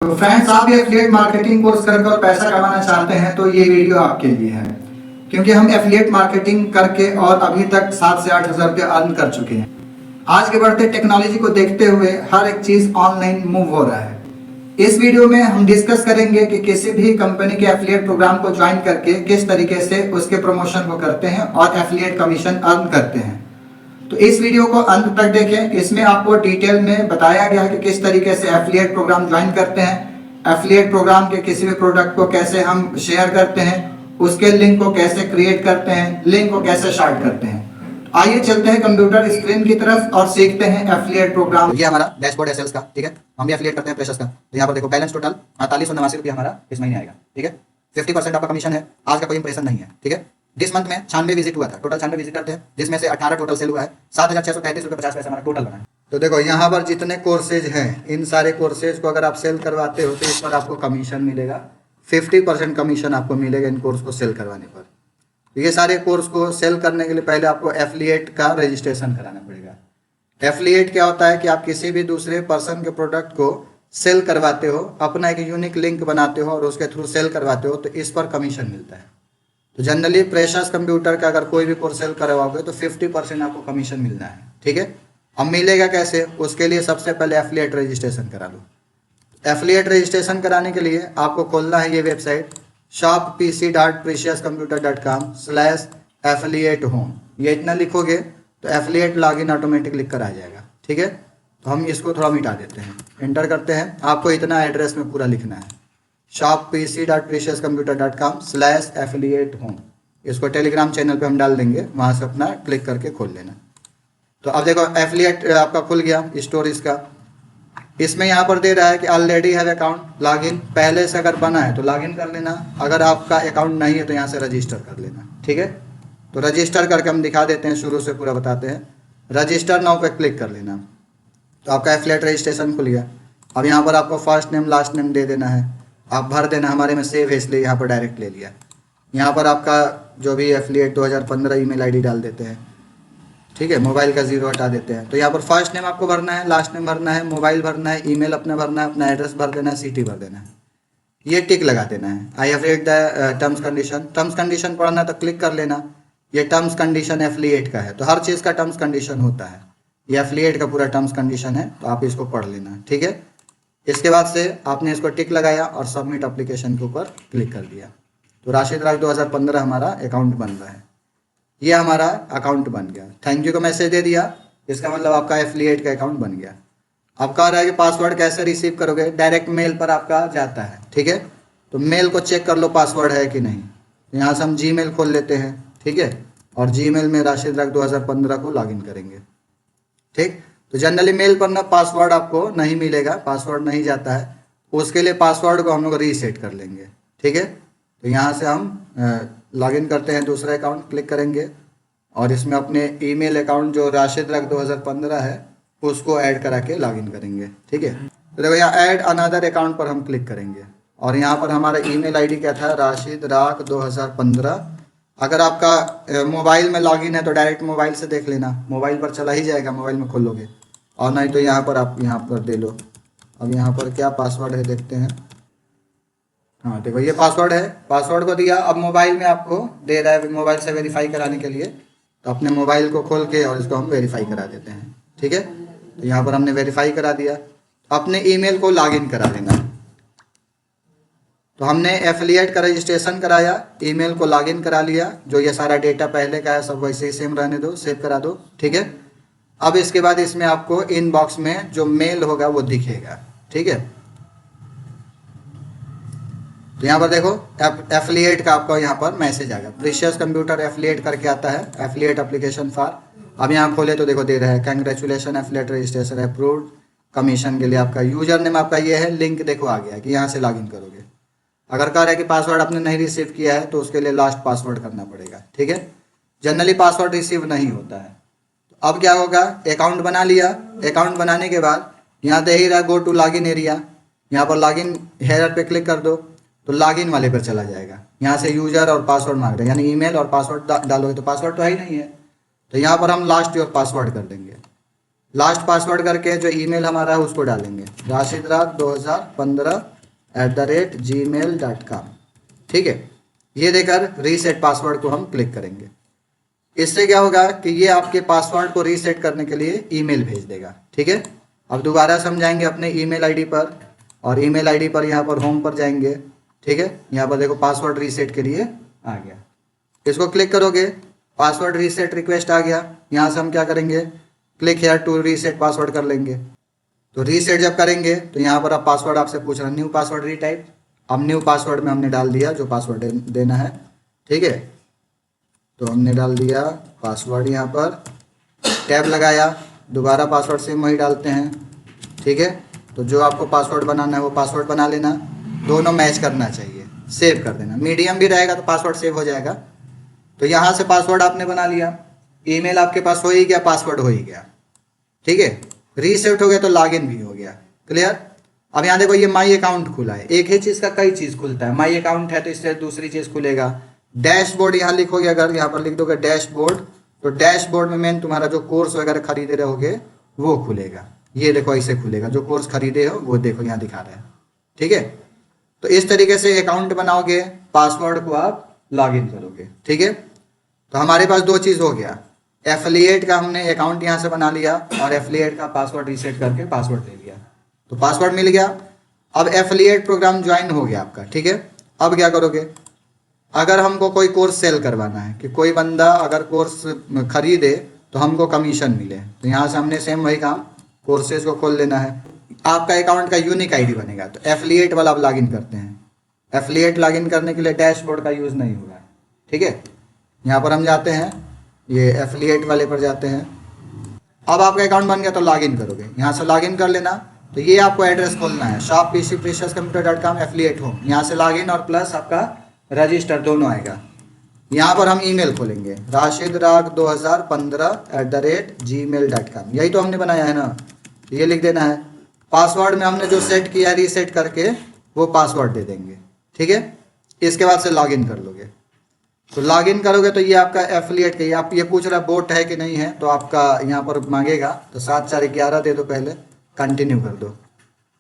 तो फ्रेंड्स, आप भी एफिलिएट मार्केटिंग कोर्स करके और पैसा कमाना चाहते हैं तो ये वीडियो आपके लिए है, क्योंकि हम एफिलिएट मार्केटिंग करके और अभी तक 7 से 8 हज़ार रुपये अर्न कर चुके हैं। आज के बढ़ते टेक्नोलॉजी को देखते हुए हर एक चीज़ ऑनलाइन मूव हो रहा है। इस वीडियो में हम डिस्कस करेंगे कि किसी भी कंपनी के एफिलिएट प्रोग्राम को ज्वाइन करके किस तरीके से उसके प्रमोशन को करते हैं और एफिलिएट कमीशन अर्न करते हैं। तो इस वीडियो को अंत तक देखें। इसमें आपको डिटेल में बताया गया है कि किस तरीके से एफिलिएट प्रोग्राम ज्वाइन करते हैं, एफिलिएट प्रोग्राम के किसी भी प्रोडक्ट को कैसे हम शेयर करते हैं, उसके लिंक को कैसे क्रिएट करते हैं, लिंक को कैसे शार्ट करते हैं। आइए चलते हैं कंप्यूटर स्क्रीन की तरफ और सीखते हैं एफिलिएट प्रोग्राम। ये हमारा डैशबोर्ड है सेल्स का, ठीक है। हम भी एफिलिएट करते हैं फ्रेशर्स का। तो यहाँ पर देखो बैलेंस टोटल 4889 हमारा इस महीने आएगा, ठीक है। 50% आपका कमीशन है। आज का कोई इंप्रेशन नहीं है, ठीक है। दिस मंथ में 96 विजिट हुआ था, टोटल 96 विजिट करते हैं, जिसमें से 18 टोटल सेल हुआ है। 7633 रुपये 50 पैसे हमारा टोटल बना है। तो देखो यहाँ पर जितने कोर्सेज हैं, इन सारे कोर्सेज को अगर आप सेल करवाते हो तो इस पर आपको कमीशन मिलेगा। 50% कमीशन आपको मिलेगा इन कोर्स को सेल करवाने पर। तो ये सारे कोर्स को सेल करने के लिए पहले आपको एफिलिएट का रजिस्ट्रेशन कराना पड़ेगा। एफिलिएट क्या होता है कि आप किसी भी दूसरे पर्सन के प्रोडक्ट को सेल करवाते हो, अपना एक यूनिक लिंक बनाते हो और उसके थ्रू सेल करवाते हो, तो इस पर कमीशन मिलता है। तो जनरली फ्रेशर्स कंप्यूटर का अगर कोई भी कोर्स सेल करवाओगे तो 50% आपको कमीशन मिलना है, ठीक है। अब मिलेगा कैसे, उसके लिए सबसे पहले एफिलिएट रजिस्ट्रेशन करा लो। एफिलिएट रजिस्ट्रेशन कराने के लिए आपको खोलना है ये वेबसाइट shoppc.preciouscomputer.com/affiliate-home। ये इतना लिखोगे तो एफिलिएट लॉगिन ऑटोमेटिक लिख कर आ जाएगा, ठीक है। तो हम इसको थोड़ा मिटा देते हैं, एंटर करते हैं। आपको इतना एड्रेस में पूरा लिखना है, shoppc.preciouscomputer.com/affiliate-home। इसको टेलीग्राम चैनल पे हम डाल देंगे, वहाँ से अपना क्लिक करके खोल लेना। तो अब देखो एफिलिएट आपका खुल गया स्टोरीज का। इसमें यहाँ पर दे रहा है कि ऑलरेडी हैव अकाउंट लॉगिन। पहले से अगर बना है तो लॉगिन कर लेना, अगर आपका अकाउंट नहीं है तो यहाँ से रजिस्टर कर लेना, ठीक है। तो रजिस्टर करके हम दिखा देते हैं, शुरू से पूरा बताते हैं। रजिस्टर नाउ पे क्लिक कर लेना। तो आपका एफिलिएट रजिस्ट्रेशन खुल गया। अब यहाँ पर आपको फर्स्ट नेम लास्ट नेम दे देना है, आप भर देना। हमारे में सेव है इसलिए यहाँ पर डायरेक्ट ले लिया। यहाँ पर आपका जो भी एफिलिएट 2015 ईमेल आईडी डाल देते हैं, ठीक है। मोबाइल का 0 हटा देते हैं। तो यहाँ पर फर्स्ट नेम आपको भरना है, लास्ट नेम भरना है, मोबाइल भरना है, ईमेल अपना भरना है, अपना एड्रेस भर देना है, सिटी भर देना है, ये टिक लगा देना है। I have read the terms condition. Terms condition पढ़ना तो क्लिक कर लेना। ये टर्म्स कंडीशन एफिलिएट का है, तो हर चीज़ का टर्म्स कंडीशन होता है। ये एफिलिएट का पूरा टर्म्स कंडीशन है, तो आप इसको पढ़ लेना, ठीक है। इसके बाद से आपने इसको टिक लगाया और सबमिट एप्लीकेशन के ऊपर क्लिक कर दिया। तो राशिद राज 2015 हमारा अकाउंट बन रहा है। ये हमारा अकाउंट बन गया। थैंक यू का मैसेज दे दिया, इसका मतलब आपका एफिलिएट का अकाउंट बन गया। अब कह रहा है कि पासवर्ड कैसे रिसीव करोगे, डायरेक्ट मेल पर आपका जाता है, ठीक है। तो मेल को चेक कर लो पासवर्ड है कि नहीं। यहाँ से हम जीमेल खोल लेते हैं, ठीक है, और जीमेल में राशिद राज 2015 को लॉगिन करेंगे, ठीक। तो जनरली मेल पर ना पासवर्ड आपको नहीं मिलेगा, पासवर्ड नहीं जाता है। उसके लिए पासवर्ड को हम लोग रीसेट कर लेंगे, ठीक है। तो यहाँ से हम लॉगिन करते हैं, दूसरा अकाउंट क्लिक करेंगे और इसमें अपने ईमेल अकाउंट जो राशिद राग 2015 है उसको ऐड करा के लॉगिन करेंगे, ठीक है। तो देखो यहाँ ऐड अनदर अकाउंट पर हम क्लिक करेंगे और यहाँ पर हमारा ईमेल आईडी क्या था, राशिद राग 2015। अगर आपका मोबाइल में लॉगिन है तो डायरेक्ट मोबाइल से देख लेना, मोबाइल पर चला ही जाएगा, मोबाइल में खोलोगे। और नहीं तो यहाँ पर आप यहाँ पर दे लो। अब यहाँ पर क्या पासवर्ड है देखते हैं। हाँ देखो ये पासवर्ड है, पासवर्ड को दिया। अब मोबाइल में आपको दे रहा है मोबाइल से वेरीफाई कराने के लिए, तो अपने मोबाइल को खोल के और इसको हम वेरीफाई करा देते हैं, ठीक है। तो यहाँ पर हमने वेरीफाई करा दिया। अपने ईमेल को लॉगिन करा लेना। तो हमने एफिलिएट का रजिस्ट्रेशन कराया, ईमेल को लॉगिन करा लिया। जो ये सारा डेटा पहले का है सब वैसे ही सेम रहने दो, सेव करा दो, ठीक है। अब इसके बाद इसमें आपको इनबॉक्स में जो मेल होगा वो दिखेगा, ठीक है। तो यहाँ पर देखो एफिलिएट का आपको यहाँ पर मैसेज आएगा, प्रीशियस कंप्यूटर एफिलिएट करके आता है, एफिलिएट एप्लीकेशन फॉर। अब यहाँ खोले तो देखो दे रहा है congratulation affiliate registration approved commission के लिए आपका यूजर नेम आपका ये है। लिंक देखो आ गया कि यहाँ से लॉगिन करोगे। अगर कह रहा है कि पासवर्ड आपने नहीं रिसीव किया है तो उसके लिए लास्ट पासवर्ड करना पड़ेगा, ठीक है। जनरली पासवर्ड रिसीव नहीं होता है। तो अब क्या होगा, अकाउंट बना लिया। अकाउंट बनाने के बाद यहाँ दे ही रहा गो टू लॉगिन एरिया, यहाँ पर लॉगिन हेयर पे क्लिक कर दो तो लॉगिन वाले पर चला जाएगा। यहाँ से यूजर और पासवर्ड मांग रहे हैं, यानी ईमेल और पासवर्ड डालोगे तो पासवर्ड तो है ही नहीं है। तो यहाँ पर हम लास्ट योर पासवर्ड कर देंगे। लास्ट पासवर्ड करके जो ईमेल हमारा है उसको डालेंगे, rashidrag2015@gmail.com। ठीक है, ये देकर रीसेट पासवर्ड को हम क्लिक करेंगे। इससे क्या होगा कि ये आपके पासवर्ड को रीसेट करने के लिए ईमेल भेज देगा। ठीक है, अब दोबारा समझाएंगे अपने ईमेल आईडी पर, और ईमेल आईडी पर यहाँ पर होम पर जाएंगे। ठीक है, यहाँ पर देखो पासवर्ड रीसेट के लिए आ गया, इसको क्लिक करोगे, पासवर्ड रीसेट रिक्वेस्ट आ गया। यहाँ से हम क्या करेंगे, click here to reset password कर लेंगे। तो रीसेट जब करेंगे तो यहाँ पर अब पासवर्ड आपसे पूछ रहा है न्यू पासवर्ड रीटाइप। अब न्यू पासवर्ड में हमने डाल दिया जो पासवर्ड देना है। ठीक है, तो हमने डाल दिया पासवर्ड, यहाँ पर टैब लगाया, दोबारा पासवर्ड सेम वही डालते हैं। ठीक है, तो जो आपको पासवर्ड बनाना है वो पासवर्ड बना लेना, दोनों मैच करना चाहिए, सेव कर देना। मीडियम भी रहेगा तो पासवर्ड सेव हो जाएगा। तो यहाँ से पासवर्ड आपने बना लिया, ईमेल आपके पास हो ही गया, पासवर्ड हो ही गया। ठीक है, रीसेट हो गया तो लॉगिन भी हो गया। क्लियर। अब यहाँ देखो ये माई अकाउंट खुला है, एक ही चीज़ का कई चीज़ खुलता है। माई अकाउंट है तो इससे दूसरी चीज़ खुलेगा। डैशबोर्ड यहाँ लिखोगे, अगर यहाँ पर लिख दोगे डैशबोर्ड, तो डैशबोर्ड में मेन तुम्हारा जो कोर्स वगैरह खरीदे रहोगे वो खुलेगा। ये देखो ऐसे खुलेगा, जो कोर्स खरीदे हो वो देखो यहाँ दिखा रहा है। ठीक है, तो इस तरीके से अकाउंट बनाओगे, पासवर्ड को आप लॉगिन करोगे। ठीक है, तो हमारे पास दो चीज़ हो गया, एफिलिएट का हमने अकाउंट यहाँ से बना लिया और एफिलिएट का पासवर्ड रीसेट करके पासवर्ड ले लिया, तो पासवर्ड मिल गया। अब एफिलिएट प्रोग्राम ज्वाइन हो गया आपका। ठीक है, अब क्या करोगे, अगर हमको कोई कोर्स सेल करवाना है कि कोई बंदा अगर कोर्स खरीदे तो हमको कमीशन मिले, तो यहाँ से हमने सेम वही काम, कोर्सेज को खोल लेना है। आपका अकाउंट का यूनिक आईडी बनेगा, तो एफिलिएट वाला आप लॉगिन करते हैं। एफिलिएट लॉगिन करने के लिए डैशबोर्ड का यूज़ नहीं होगा। ठीक है, यहाँ पर हम जाते हैं, ये एफिलिएट वाले पर जाते हैं। अब आपका अकाउंट बन गया तो लॉगिन करोगे, यहाँ से लॉगिन कर लेना। तो ये आपको एड्रेस खोलना है, shopPCPreciousComputer.com एफिलिएट होम, यहाँ से लॉगिन और प्लस आपका रजिस्टर दोनों आएगा। यहाँ पर हम ईमेल खोलेंगे, rashidrag2015@gmail.com, यही तो हमने बनाया है ना, ये लिख देना है। पासवर्ड में हमने जो सेट किया रीसेट करके वो पासवर्ड दे देंगे। ठीक है, इसके बाद से लॉगिन कर लोगे। तो लॉगिन करोगे तो ये आपका एफिलिएट का, आप ये पूछ रहा बोट है कि नहीं है, तो आपका यहाँ पर मांगेगा, तो 7411 दे दो, पहले कंटिन्यू कर दो।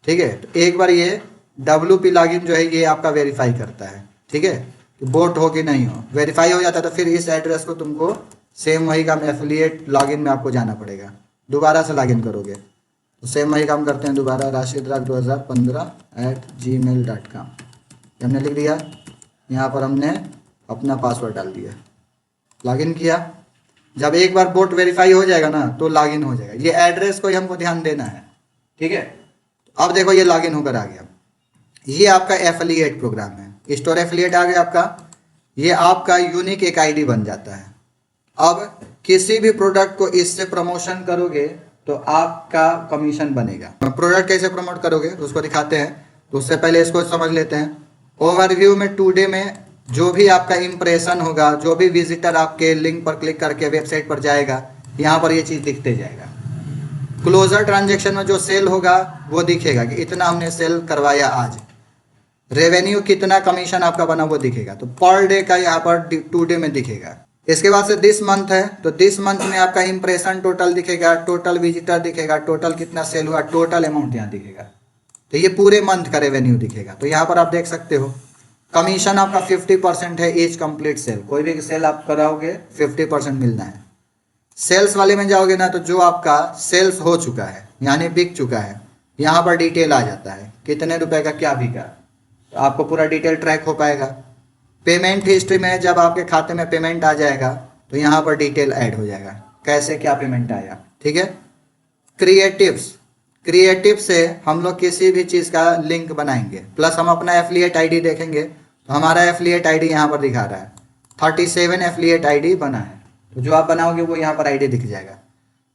ठीक है, तो एक बार ये WP लॉगिन जो है ये आपका वेरीफाई करता है। ठीक है, कि बोट हो कि नहीं हो, वेरीफाई हो जाता है तो फिर इस एड्रेस को तुमको सेम वही काम एफिलिएट लॉगिन में आपको जाना पड़ेगा, दोबारा से लॉगिन करोगे। तो सेम वही काम करते हैं दोबारा, rashidrag2015@gmail.com हमने लिख दिया, यहाँ पर हमने अपना पासवर्ड डाल दिया, लॉगिन किया। जब एक बार बोट वेरीफाई हो जाएगा ना तो लॉगिन हो जाएगा। ये एड्रेस को ही हमको ध्यान देना है। ठीक है, अब देखो ये लॉगिन होकर आ गया। ये आपका एफिलिएट प्रोग्राम है, स्टोर एफिलिएट आ गया आपका, ये आपका यूनिक एक आईडी बन जाता है। अब किसी भी प्रोडक्ट को इससे प्रमोशन करोगे तो आपका कमीशन बनेगा। प्रोडक्ट कैसे प्रमोट करोगे उसको दिखाते हैं, तो उससे पहले इसको समझ लेते हैं। ओवरव्यू में टुडे में जो भी आपका इंप्रेशन होगा, जो भी विजिटर आपके लिंक पर क्लिक करके वेबसाइट पर जाएगा, यहाँ पर ये चीज़ दिखते जाएगा। क्लोजर ट्रांजैक्शन में जो सेल होगा वो दिखेगा कि इतना हमने सेल करवाया आज, रेवेन्यू कितना कमीशन आपका बना वो दिखेगा। तो पर डे का यहाँ पर टुडे में दिखेगा। इसके बाद से दिस मंथ है, तो दिस मंथ में आपका इंप्रेशन टोटल दिखेगा, टोटल विजिटर दिखेगा, टोटल कितना सेल हुआ, टोटल अमाउंट यहाँ दिखेगा। तो ये पूरे मंथ का रेवेन्यू दिखेगा। तो यहाँ पर आप देख सकते हो कमीशन आपका 50% है ईच कंप्लीट सेल, कोई भी सेल आप कराओगे 50% मिलना है। सेल्स वाले में जाओगे ना तो जो आपका सेल्स हो चुका है यानी बिक चुका है, यहाँ पर डिटेल आ जाता है कितने रुपए का क्या बिका, तो आपको पूरा डिटेल ट्रैक हो पाएगा। पेमेंट हिस्ट्री में जब आपके खाते में पेमेंट आ जाएगा तो यहाँ पर डिटेल ऐड हो जाएगा कैसे क्या पेमेंट आया। ठीक है, क्रिएटिव से हम लोग किसी भी चीज़ का लिंक बनाएंगे, प्लस हम अपना एफिलिएट आईडी देखेंगे तो हमारा एफिलिएट आईडी यहाँ पर दिखा रहा है 37 एफिलिएट आईडी बना है, तो जो आप बनाओगे वो यहाँ पर आईडी दिख जाएगा।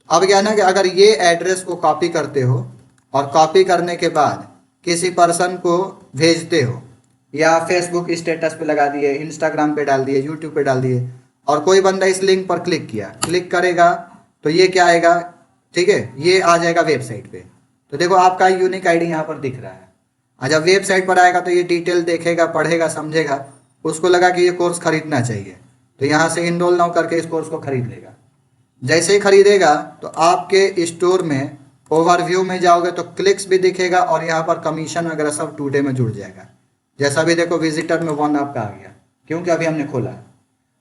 अब क्या है ना कि अगर ये एड्रेस को कॉपी करते हो और कॉपी करने के बाद किसी पर्सन को भेजते हो या फेसबुक स्टेटस पे लगा दिए, इंस्टाग्राम पे डाल दिए, यूट्यूब पे डाल दिए, और कोई बंदा इस लिंक पर क्लिक करेगा तो ये क्या आएगा, ठीक है, ये आ जाएगा वेबसाइट पे। तो देखो आपका यूनिक आईडी यहाँ पर दिख रहा है। और जब वेबसाइट पर आएगा तो ये डिटेल देखेगा, पढ़ेगा, समझेगा, उसको लगा कि ये कोर्स खरीदना चाहिए तो यहाँ से इनरोल नाउ करके इस कोर्स को खरीद लेगा। जैसे ही खरीदेगा तो आपके स्टोर में ओवरव्यू में जाओगे तो क्लिक्स भी दिखेगा और यहाँ पर कमीशन वगैरह सब टुडे में जुड़ जाएगा। जैसा भी देखो विजिटर में 1 आपका आ गया, क्योंकि अभी हमने खोला है।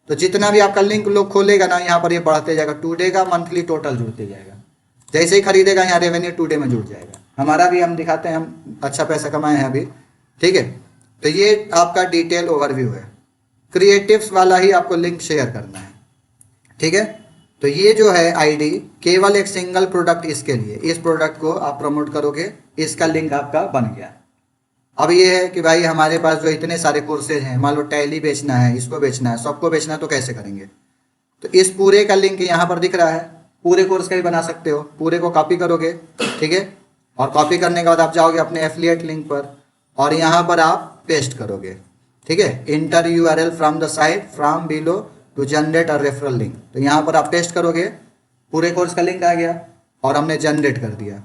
तो जितना भी आपका लिंक लोग खोलेगा ना, यहाँ पर ये बढ़ते जाएगा, टुडे का मंथली टोटल जुड़ते जाएगा। जैसे ही खरीदेगा यहाँ रेवेन्यू टुडे में जुड़ जाएगा। हमारा भी हम दिखाते हैं, हम अच्छा पैसा कमाए हैं अभी, ठीक है। तो ये आपका डिटेल ओवरव्यू है। क्रिएटिव्स वाला ही आपको लिंक शेयर करना है, ठीक है। तो ये जो है आईडी केवल एक सिंगल प्रोडक्ट इसके लिए, इस प्रोडक्ट को आप प्रमोट करोगे, इसका लिंक आपका बन गया। अब ये है कि भाई हमारे पास जो इतने सारे कोर्सेज हैं, मान लो टैली बेचना है, इसको बेचना है, सबको बेचना है, तो कैसे करेंगे। तो इस पूरे का लिंक यहाँ पर दिख रहा है, पूरे कोर्स का भी बना सकते हो। पूरे को कॉपी करोगे, ठीक है, और कॉपी करने के बाद आप जाओगे अपने एफिलिएट लिंक पर और यहाँ पर आप पेस्ट करोगे, ठीक है। Enter URL from the site from below to generate a referral link. तो यहाँ पर आप पेस्ट करोगे, पूरे कोर्स का लिंक आ गया और हमने जनरेट कर दिया।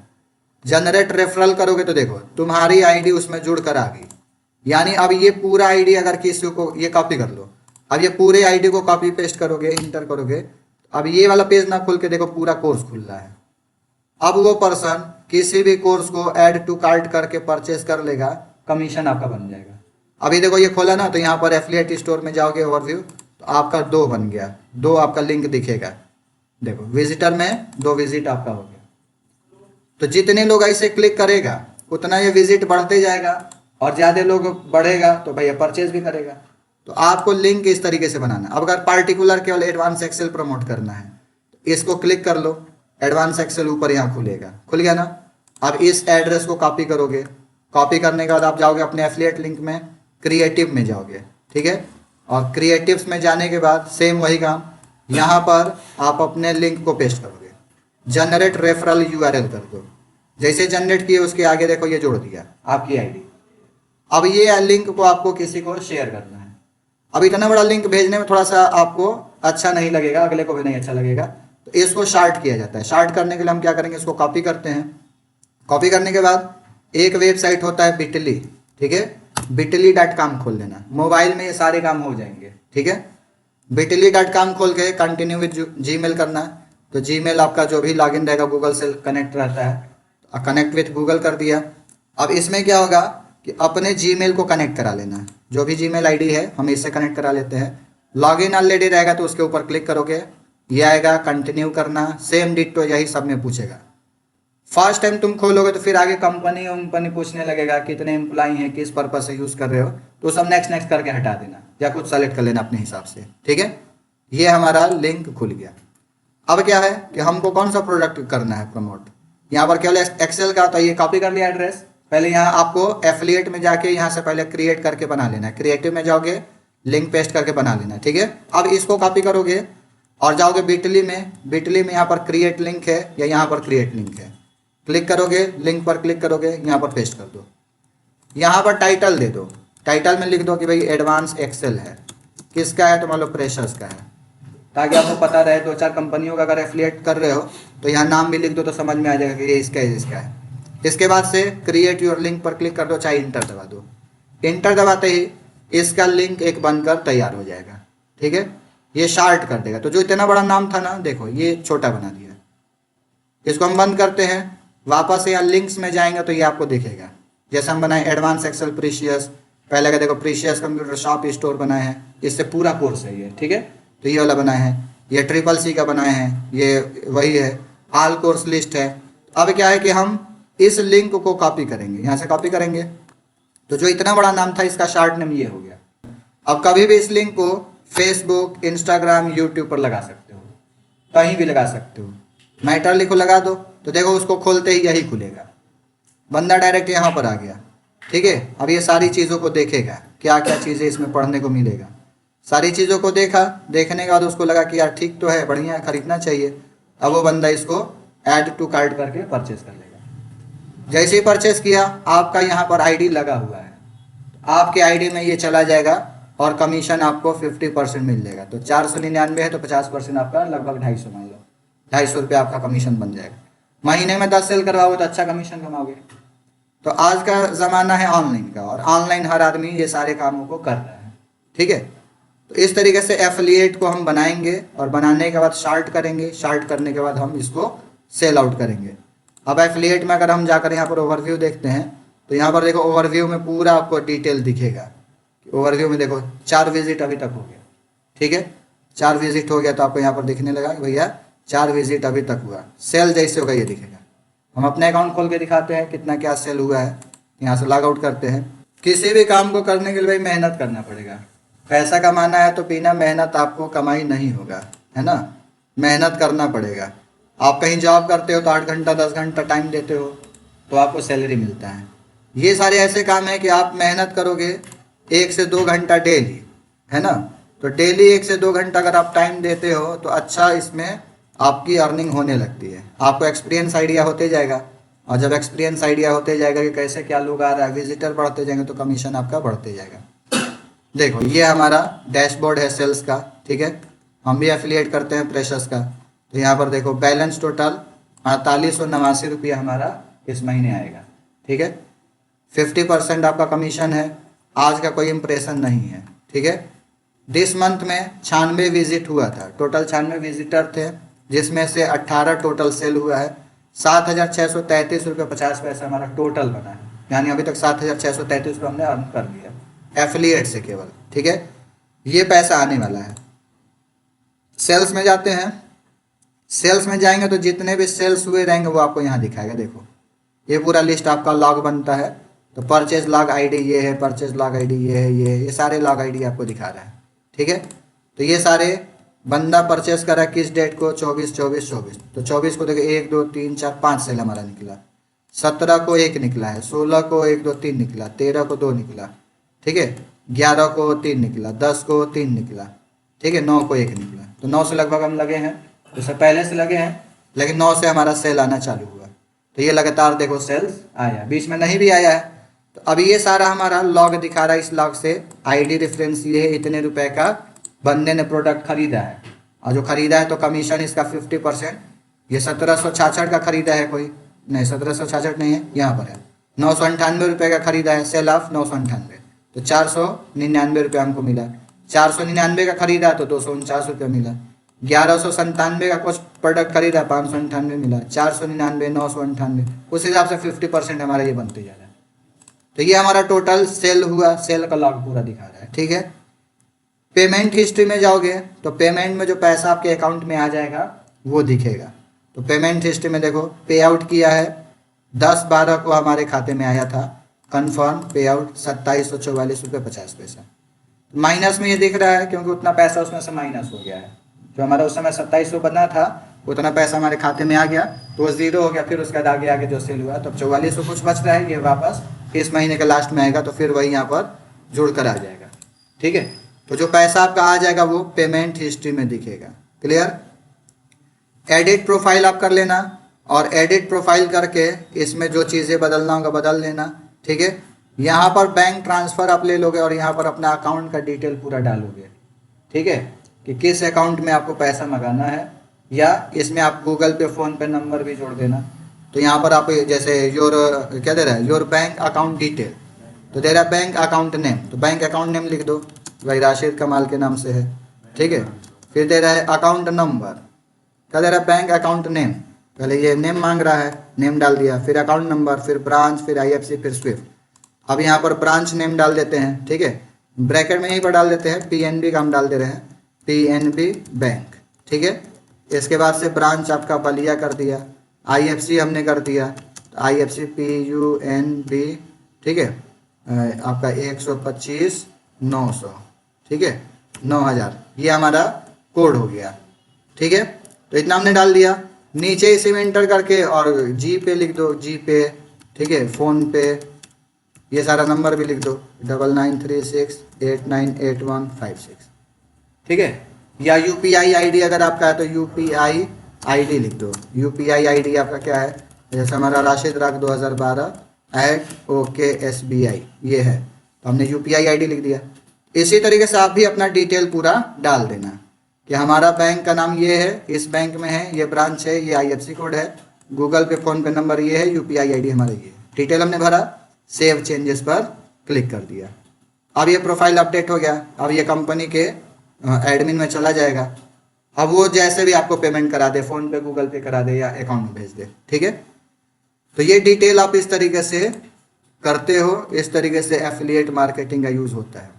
जनरेट रेफरल करोगे तो देखो तुम्हारी आईडी उसमें जुड़ कर आ गई। यानी अब ये पूरा आईडी अगर किसी को, ये कॉपी कर लो, अब ये पूरे आईडी को कॉपी पेस्ट करोगे, इंटर करोगे, अब ये वाला पेज ना खुल के देखो पूरा कोर्स खुल रहा है। अब वो पर्सन किसी भी कोर्स को ऐड टू कार्ट करके परचेस कर लेगा, कमीशन आपका बन जाएगा। अभी देखो ये खोला ना, तो यहाँ पर एफिलिएट स्टोर में जाओगे, ओवरव्यू, तो आपका 2 बन गया, 2 आपका लिंक दिखेगा। देखो विजिटर में 2 विजिट आपका हो गया। तो जितने लोग ऐसे क्लिक करेगा उतना ये विजिट बढ़ते जाएगा और ज़्यादा लोग बढ़ेगा तो भैया परचेज भी करेगा। तो आपको लिंक इस तरीके से बनाना। अब अगर पार्टिकुलर केवल एडवांस एक्सेल प्रमोट करना है तो इसको क्लिक कर लो, एडवांस एक्सेल ऊपर यहाँ खुलेगा, खुल गया ना। अब इस एड्रेस को कॉपी करोगे, कॉपी करने के बाद आप जाओगे अपने एफिलिएट लिंक में, क्रिएटिव में जाओगे, ठीक है। और क्रिएटिव्स में जाने के बाद सेम वही काम, यहाँ पर आप अपने लिंक को पेस्ट करोगे, जनरेट रेफरल यूआरएल कर दो। जैसे जनरेट किए उसके आगे देखो ये जोड़ दिया आपकी आईडी। अब ये लिंक को आपको किसी को शेयर करना है। अब इतना बड़ा लिंक भेजने में थोड़ा सा आपको अच्छा नहीं लगेगा, अगले को भी नहीं अच्छा लगेगा, तो इसको शार्ट किया जाता है। शार्ट करने के लिए हम क्या करेंगे, इसको कॉपी करते हैं। कॉपी करने के बाद एक वेबसाइट होता है बिटली, ठीक है, bitly.com खोल लेना। मोबाइल में ये सारे काम हो जाएंगे, ठीक है। bitly.com खोल के कंटिन्यू विद जीमेल करना है। तो जीमेल आपका जो भी लॉगिन रहेगा गूगल से कनेक्ट रहता है, कनेक्ट विथ गूगल कर दिया। अब इसमें क्या होगा कि अपने जीमेल को कनेक्ट करा लेना, जो भी जीमेल आईडी है हम इससे कनेक्ट करा लेते हैं। लॉगिन ऑलरेडी रहेगा तो उसके ऊपर क्लिक करोगे, ये आएगा कंटिन्यू करना, सेम डिट्टो यही सब में पूछेगा। फर्स्ट टाइम तुम खोलोगे तो फिर आगे कंपनी पूछने लगेगा कितने एम्प्लॉई हैं, किस पर्पज से यूज़ कर रहे हो, तो सब नेक्स्ट नेक्स्ट करके हटा देना या कुछ सेलेक्ट कर लेना अपने हिसाब से, ठीक है। ये हमारा लिंक खुल गया। अब क्या है कि हमको कौन सा प्रोडक्ट करना है प्रमोट। यहाँ पर केवल एक्सेल का, तो ये कॉपी कर लिया एड्रेस। पहले यहाँ आपको एफिलिएट में जाके यहाँ से पहले क्रिएट करके बना लेना है, क्रिएटिव में जाओगे लिंक पेस्ट करके बना लेना है, ठीक है। अब इसको कॉपी करोगे और जाओगे बिटली में यहाँ पर क्रिएट लिंक है या यहाँ पर क्रिएट लिंक है, क्लिक करोगे, लिंक पर क्लिक करोगे, यहाँ पर पेस्ट कर दो। यहाँ पर टाइटल दे दो, टाइटल में लिख दो कि भाई एडवांस एक्सेल है, किसका है, तो मान लो प्रेशर्स का है, ताकि आपको पता रहे। 2-4 कंपनियों का अगर एफिलिएट कर रहे हो तो यहाँ नाम भी लिख दो तो समझ में आ जाएगा कि ये इसका है, इसका है। इसके बाद से क्रिएट योर लिंक पर क्लिक कर दो, चाहे इंटर दबा दो। इंटर दबाते ही इसका लिंक एक बनकर तैयार हो जाएगा, ठीक है। ये शार्ट कर देगा, तो जो इतना बड़ा नाम था ना, देखो ये छोटा बना दिया। इसको हम बंद करते हैं, वापस यहाँ लिंक्स में जाएंगे तो ये आपको दिखेगा। जैसे हम बनाए एडवांस एक्सेल प्रीशियस, पहले का देखो प्रीशियस कंप्यूटर शॉप स्टोर बनाए हैं, इससे पूरा कोर्स है ये, ठीक है। तो ये वाला बनाए हैं, ये CCC का बनाए हैं, ये वही है, ऑल कोर्स लिस्ट है। अब क्या है कि हम इस लिंक को कॉपी करेंगे, यहाँ से कॉपी करेंगे, तो जो इतना बड़ा नाम था इसका शार्ट नेम ये हो गया। अब कभी भी इस लिंक को फेसबुक, इंस्टाग्राम, यूट्यूब पर लगा सकते हो, कहीं भी लगा सकते हो। मैटर लिखो, लगा दो, तो देखो उसको खोलते ही यही खुलेगा, बंदा डायरेक्ट यहाँ पर आ गया, ठीक है। अब ये सारी चीज़ों को देखेगा, क्या क्या चीज़ें इसमें पढ़ने को मिलेगा। सारी चीज़ों को देखा, देखने के बाद उसको लगा कि यार ठीक तो है, बढ़िया है, खरीदना चाहिए। अब वो बंदा इसको ऐड टू कार्ट करके परचेस कर लेगा। जैसे ही परचेस किया, आपका यहाँ पर आईडी लगा हुआ है, आपके आईडी में ये चला जाएगा और कमीशन आपको 50% मिल जाएगा। तो 499 है तो 50% आपका लगभग 250, मान लो 250 रुपये आपका कमीशन बन जाएगा। महीने में 10 सेल करवाओगे तो अच्छा कमीशन कमाओगे। तो आज का ज़माना है ऑनलाइन का, और ऑनलाइन हर आदमी ये सारे कामों को कर रहा है, ठीक है। तो इस तरीके से एफिलिएट को हम बनाएंगे और बनाने के बाद शार्ट करेंगे, शार्ट करने के बाद हम इसको सेल आउट करेंगे। अब एफिलिएट में अगर हम जाकर यहाँ पर ओवरव्यू देखते हैं तो यहाँ पर देखो ओवरव्यू में पूरा आपको डिटेल दिखेगा। ओवरव्यू में देखो 4 विजिट अभी तक हो गया, ठीक है, 4 विजिट हो गया तो आपको यहाँ पर दिखने लगा कि भैया 4 विजिट अभी तक हुआ। सेल जैसे होगा ये दिखेगा। हम अपने अकाउंट खोल के दिखाते हैं कितना क्या सेल हुआ है। यहाँ से लॉग आउट करते हैं। किसी भी काम को करने के लिए भाई मेहनत करना पड़ेगा। पैसा कमाना है तो बिना मेहनत आपको कमाई नहीं होगा, है ना, मेहनत करना पड़ेगा। आप कहीं जॉब करते हो तो 8 घंटा 10 घंटा टाइम देते हो तो आपको सैलरी मिलता है। ये सारे ऐसे काम हैं कि आप मेहनत करोगे 1 से 2 घंटा डेली, है ना, तो डेली 1 से 2 घंटा अगर आप टाइम देते हो तो अच्छा इसमें आपकी अर्निंग होने लगती है। आपको एक्सपीरियंस आइडिया होते जाएगा और जब एक्सपीरियंस आइडिया होते जाएगा कि कैसे क्या लोग आ रहा है, विजिटर बढ़ते जाएंगे तो कमीशन आपका बढ़ते जाएगा। देखो ये हमारा डैशबोर्ड है सेल्स का, ठीक है, हम भी एफिलिएट करते हैं प्रेशर्स का। तो यहाँ पर देखो बैलेंस टोटल 4889 रुपया हमारा इस महीने आएगा, ठीक है। 50% आपका कमीशन है। आज का कोई इम्प्रेशन नहीं है, ठीक है। दिस मंथ में 96 विजिट हुआ था, टोटल 96 विजिटर थे, जिसमें से 18 टोटल सेल हुआ है। 7633 रुपये 50 पैसा हमारा टोटल बना है, यानी अभी तक 7633 रुपये हमने अर्न कर लिया एफिलिएट से केवल, ठीक है। ये पैसा आने वाला है। सेल्स में जाते हैं। सेल्स में जाएंगे तो जितने भी सेल्स हुए रहेंगे वो आपको यहाँ दिखाएगा। देखो ये पूरा लिस्ट आपका लॉग बनता है। तो परचेज लॉग आईडी ये है, परचेज लॉग आईडी ये है, ये सारे लॉग आईडी आपको दिखा रहा है, ठीक है। तो ये सारे बंदा परचेस करा किस डेट को, 24/24/24। तो 24 को देखो 1 2 3 4 5 सेल हमारा निकला। 17 को 1 निकला है, 16 को 1 2 3 निकला, 13 को 2 निकला, ठीक है, 11 को 3 निकला, 10 को 3 निकला, ठीक है, 9 को 1 निकला। तो 9 से लगभग हम लगे हैं, उससे पहले से लगे हैं, लेकिन 9 से हमारा सेल आना चालू हुआ। तो ये लगातार देखो सेल्स आया, बीच में नहीं भी आया है। तो अभी ये सारा हमारा लॉग दिखा रहा है। इस लॉग से आईडी रेफरेंस ये है, इतने रुपए का बंदे ने प्रोडक्ट खरीदा है, और जो खरीदा है तो कमीशन इसका 50%। ये 1766 का खरीदा है कोई नहीं, 1766 नहीं है, यहाँ पर है 998 रुपये का खरीदा है, सेल ऑफ 998, तो 499 रुपये हमको मिला। 499 का खरीदा तो 249 रुपये मिला। 1197 का कुछ प्रोडक्ट खरीदा 598 मिला। 499 998, उस हिसाब से 50% हमारा ये बनते जा रहा है। तो ये हमारा टोटल सेल हुआ, सेल का लॉग पूरा दिखा रहा है, ठीक है। पेमेंट हिस्ट्री में जाओगे तो पेमेंट में जो पैसा आपके अकाउंट में आ जाएगा वो दिखेगा। तो पेमेंट हिस्ट्री में देखो पे आउट किया है 10/12 को हमारे खाते में आया था, कन्फर्म पे आउट 2744 रुपये 50 पैसा। माइनस में ये दिख रहा है क्योंकि उतना पैसा उसमें से माइनस हो गया है। जो हमारा उस समय 2700 बना था उतना पैसा हमारे खाते में आ गया तो वो 0 हो गया। फिर उसके बाद आगे जो सेल हुआ तब 4400 कुछ बच रहा है, ये वापस इस महीने के लास्ट में आएगा तो फिर वही यहाँ पर जुड़ कर आ जाएगा, ठीक है। तो जो पैसा आपका आ जाएगा वो पेमेंट हिस्ट्री में दिखेगा। क्लियर। एडिट प्रोफाइल आप कर लेना, और एडिट प्रोफाइल करके इसमें जो चीज़ें बदलना होगा बदल लेना, ठीक है। यहाँ पर बैंक ट्रांसफ़र आप ले लोगे और यहाँ पर अपना अकाउंट का डिटेल पूरा डालोगे, ठीक है, कि किस अकाउंट में आपको पैसा मंगाना है, या इसमें आप गूगल पे फ़ोन पे नंबर भी जोड़ देना। तो यहाँ पर आप जैसे योर क्या दे रहा है, योर बैंक अकाउंट डिटेल, तो दे रहा है बैंक अकाउंट नेम, तो बैंक अकाउंट नेम लिख दो, भाई राशिद कमाल के नाम से है, ठीक है। फिर दे रहा है अकाउंट नंबर, क्या दे रहा है, बैंक अकाउंट नेम, पहले ये नेम मांग रहा है, नेम डाल दिया, फिर अकाउंट नंबर, फिर ब्रांच, फिर IFC, फिर स्विफ्ट। अब यहाँ पर ब्रांच नेम डाल देते हैं, ठीक है, ब्रैकेट में यहीं पर डाल देते हैं PNB का हम डाल दे रहे हैं, PNB बैंक, ठीक है। इसके बाद से ब्रांच आपका बलिया कर दिया, IFC हमने कर दिया, तो IFC PUNB, ठीक है, आपका 125/900, ठीक है, 9000, ये हमारा कोड हो गया, ठीक है। तो इतना हमने डाल दिया। नीचे इसे में एंटर करके और GPay लिख दो, GPay, ठीक है, फ़ोनपे, ये सारा नंबर भी लिख दो 9936898156, ठीक है। या UPI ID अगर आपका है तो UPI ID लिख दो। UPI ID आपका क्या है, जैसे हमारा राशिद राग 2012@OKSBI ये है, तो हमने UPI ID लिख दिया। इसी तरीके से आप भी अपना डिटेल पूरा डाल देना कि हमारा बैंक का नाम ये है, इस बैंक में है, ये ब्रांच है, ये IFC कोड है, गूगल पे फ़ोन पे नंबर ये है, UPI ID हमारा ये है। डिटेल हमने भरा, सेव चेंजेस पर क्लिक कर दिया। अब ये प्रोफाइल अपडेट हो गया। अब ये कंपनी के एडमिन में चला जाएगा। अब वो जैसे भी आपको पेमेंट करा दे, फोन पे, गूगल पे करा दे या अकाउंट में भेज दे, ठीक है। तो ये डिटेल आप इस तरीके से करते हो, इस तरीके से एफिलिएट मार्केटिंग का यूज होता है।